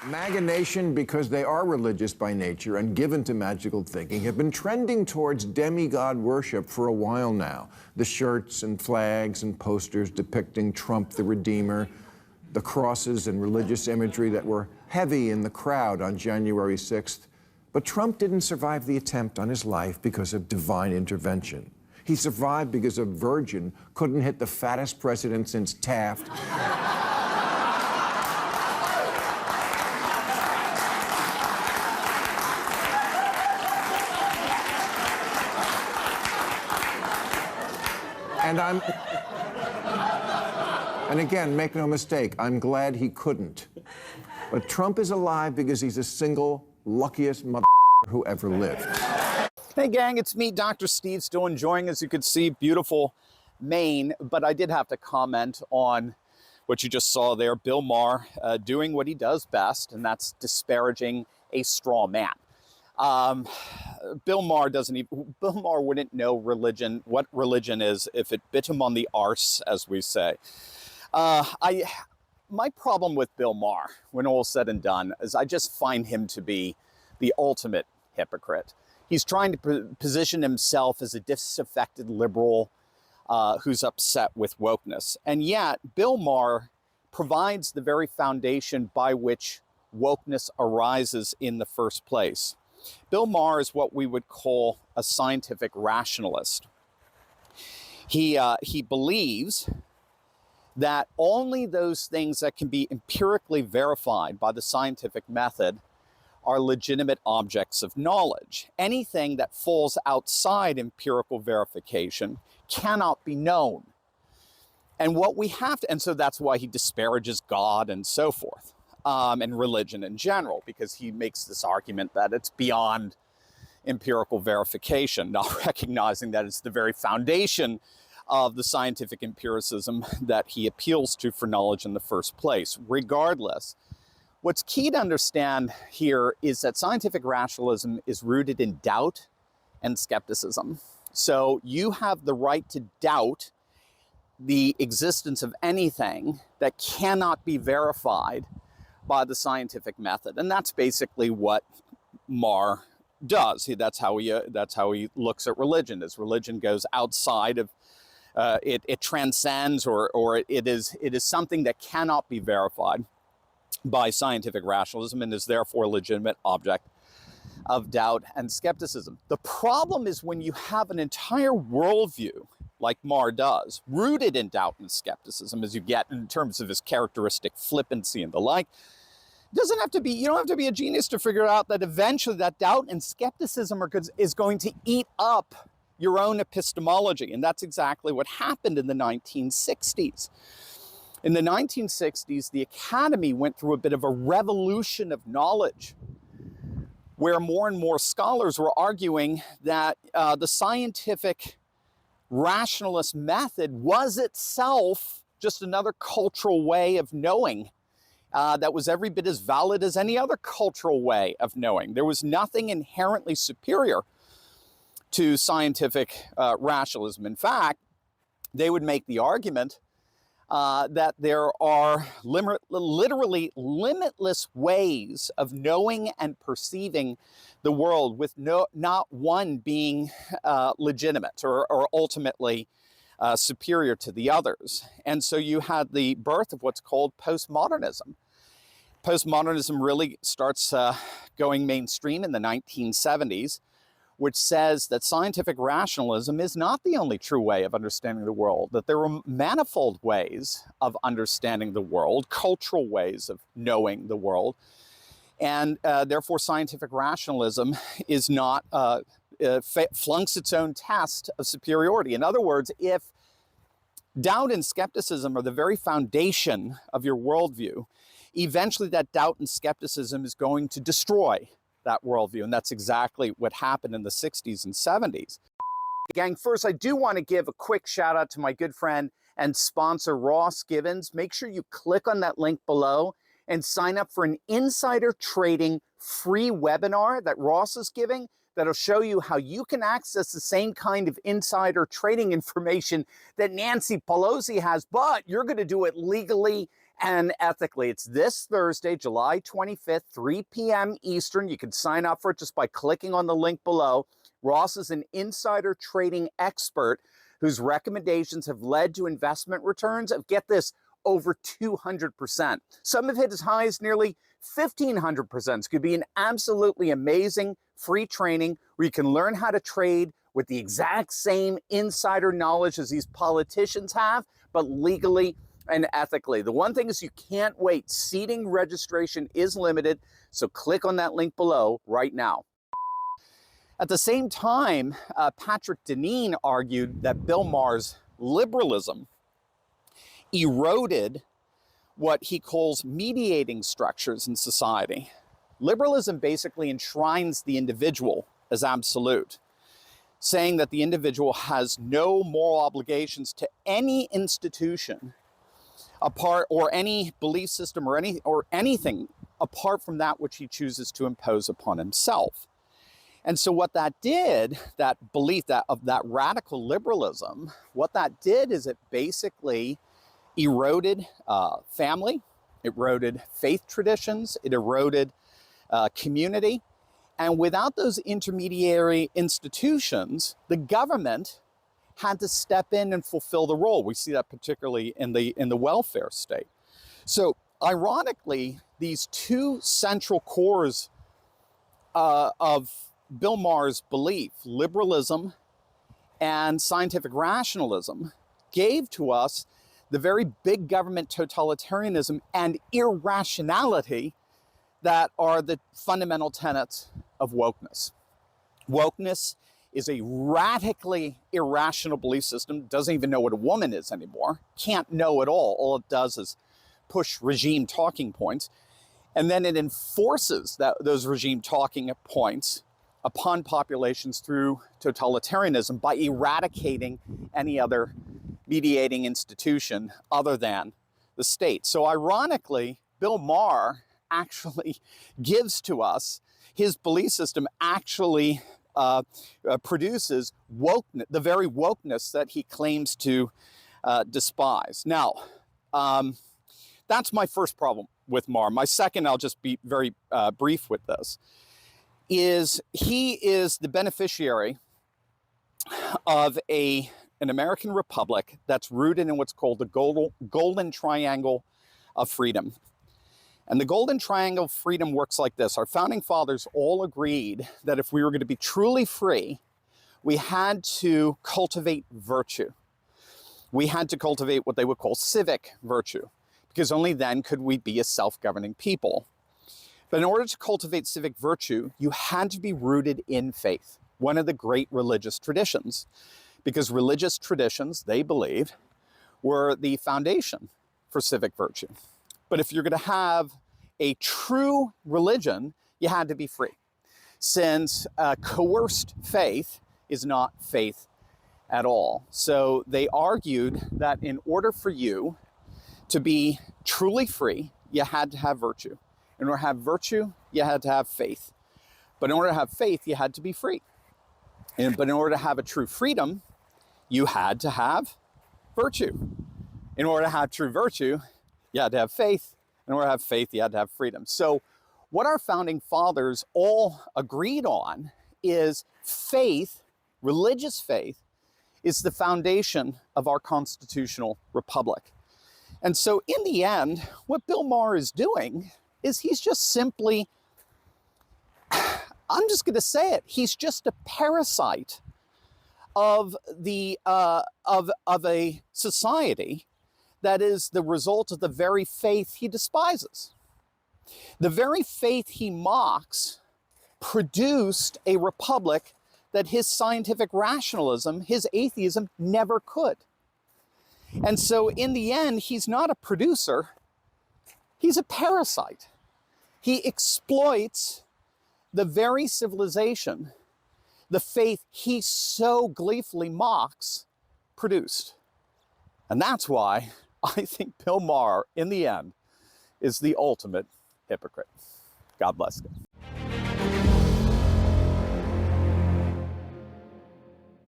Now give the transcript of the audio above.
MAGA Nation, because they are religious by nature and given to magical thinking, have been trending towards demigod worship for a while now. The shirts and flags and posters depicting Trump the Redeemer, the crosses and religious imagery that were heavy in the crowd on January 6th. But Trump didn't survive the attempt on his life because of divine intervention. He survived because a virgin couldn't hit the fattest president since Taft. And again, make no mistake, I'm glad he couldn't. But Trump is alive because he's the single luckiest mother who ever lived. Hey gang, it's me, Dr. Steve, still enjoying, as you can see, beautiful Maine. But I did have to comment on what you just saw there, Bill Maher doing what he does best, and that's disparaging a straw man. Bill Maher wouldn't know religion, what religion is, if it bit him on the arse, as we say. My problem with Bill Maher, when all is said and done, is I just find him to be the ultimate hypocrite. He's trying to position himself as a disaffected liberal who's upset with wokeness. And yet, Bill Maher provides the very foundation by which wokeness arises in the first place. Bill Maher is what we would call a scientific rationalist. He believes that only those things that can be empirically verified by the scientific method are legitimate objects of knowledge. Anything that falls outside empirical verification cannot be known. And what we have to, and so that's why he disparages God and so forth. And religion in general, because he makes this argument that it's beyond empirical verification, not recognizing that it's the very foundation of the scientific empiricism that he appeals to for knowledge in the first place. Regardless, what's key to understand here is that scientific rationalism is rooted in doubt and skepticism. So you have the right to doubt the existence of anything that cannot be verified by the scientific method, and that's basically what Maher does. That's how he looks at religion. As religion goes outside of it transcends, or it is something that cannot be verified by scientific rationalism and is therefore a legitimate object of doubt and skepticism. The problem is when you have an entire worldview, like Maher does, rooted in doubt and skepticism, as you get in terms of his characteristic flippancy and the like. You don't have to be a genius to figure out that eventually that doubt and skepticism is going to eat up your own epistemology. And that's exactly what happened in the 1960s. In the 1960s, the academy went through a bit of a revolution of knowledge, where more and more scholars were arguing that the scientific rationalist method was itself just another cultural way of knowing that was every bit as valid as any other cultural way of knowing. There was nothing inherently superior to scientific rationalism. In fact, they would make the argument that there are literally limitless ways of knowing and perceiving the world, with not one being legitimate or ultimately superior to the others. And so you had the birth of what's called postmodernism. Postmodernism really starts going mainstream in the 1970s, which says that scientific rationalism is not the only true way of understanding the world, that there are manifold ways of understanding the world, cultural ways of knowing the world, and therefore scientific rationalism is not flunks its own test of superiority. In other words, if doubt and skepticism are the very foundation of your worldview, eventually that doubt and skepticism is going to destroy that worldview. And that's exactly what happened in the 60s and 70s. Gang, first, I do want to give a quick shout out to my good friend and sponsor, Ross Gibbons. Make sure you click on that link below and sign up for an insider trading free webinar that Ross is giving that'll show you how you can access the same kind of insider trading information that Nancy Pelosi has, but you're going to do it legally and ethically. It's this Thursday, July 25th, 3 p.m. Eastern. You can sign up for it just by clicking on the link below. Ross is an insider trading expert whose recommendations have led to investment returns of, get this, over 200%. Some have hit as high as nearly 1,500%. This could be an absolutely amazing free training where you can learn how to trade with the exact same insider knowledge as these politicians have, but legally and ethically. The one thing is you can't wait. Seating registration is limited, so click on that link below right now. At the same time, Patrick Deneen argued that Bill Maher's liberalism eroded what he calls mediating structures in society. Liberalism basically enshrines the individual as absolute, saying that the individual has no moral obligations to any institution apart, or any belief system, or anything apart from that which he chooses to impose upon himself. And so what that did, that belief of that radical liberalism, what that did is it basically eroded family, it eroded faith traditions, it eroded community. And without those intermediary institutions, the government had to step in and fulfill the role. We see that particularly in the welfare state. So ironically, these two central cores of Bill Maher's belief, liberalism and scientific rationalism, gave to us the very big government totalitarianism and irrationality that are the fundamental tenets of wokeness. Wokeness is a radically irrational belief system, doesn't even know what a woman is anymore, can't know at all. All it does is push regime talking points, and then it enforces those regime talking points upon populations through totalitarianism by eradicating any other mediating institution other than the state. So ironically, Bill Maher actually gives to us, his belief system actually produces wokeness, the very wokeness that he claims to despise. Now, that's my first problem with Maher. My second, I'll just be very brief with this, is he is the beneficiary of an American republic that's rooted in what's called the golden triangle of freedom. And the golden triangle of freedom works like this. Our founding fathers all agreed that if we were going to be truly free, we had to cultivate virtue. We had to cultivate what they would call civic virtue, because only then could we be a self-governing people. But in order to cultivate civic virtue, you had to be rooted in faith, one of the great religious traditions, because religious traditions, they believed, were the foundation for civic virtue. But if you're going to have a true religion, you had to be free, since coerced faith is not faith at all. So they argued that in order for you to be truly free, you had to have virtue. In order to have virtue, you had to have faith. But in order to have faith, you had to be free. But in order to have a true freedom, you had to have virtue. In order to have true virtue, you had to have faith. In order to have faith, you had to have freedom. So what our founding fathers all agreed on is faith, religious faith, is the foundation of our constitutional republic. And so in the end, what Bill Maher is doing is he's just simply, I'm just going to say it, he's just a parasite of a society that is the result of the very faith he despises. The very faith he mocks produced a republic that his scientific rationalism, his atheism, never could. And so in the end, he's not a producer, he's a parasite. He exploits the very civilization, the faith he so gleefully mocks, produced. And that's why I think Bill Maher, in the end, is the ultimate hypocrite. God bless you.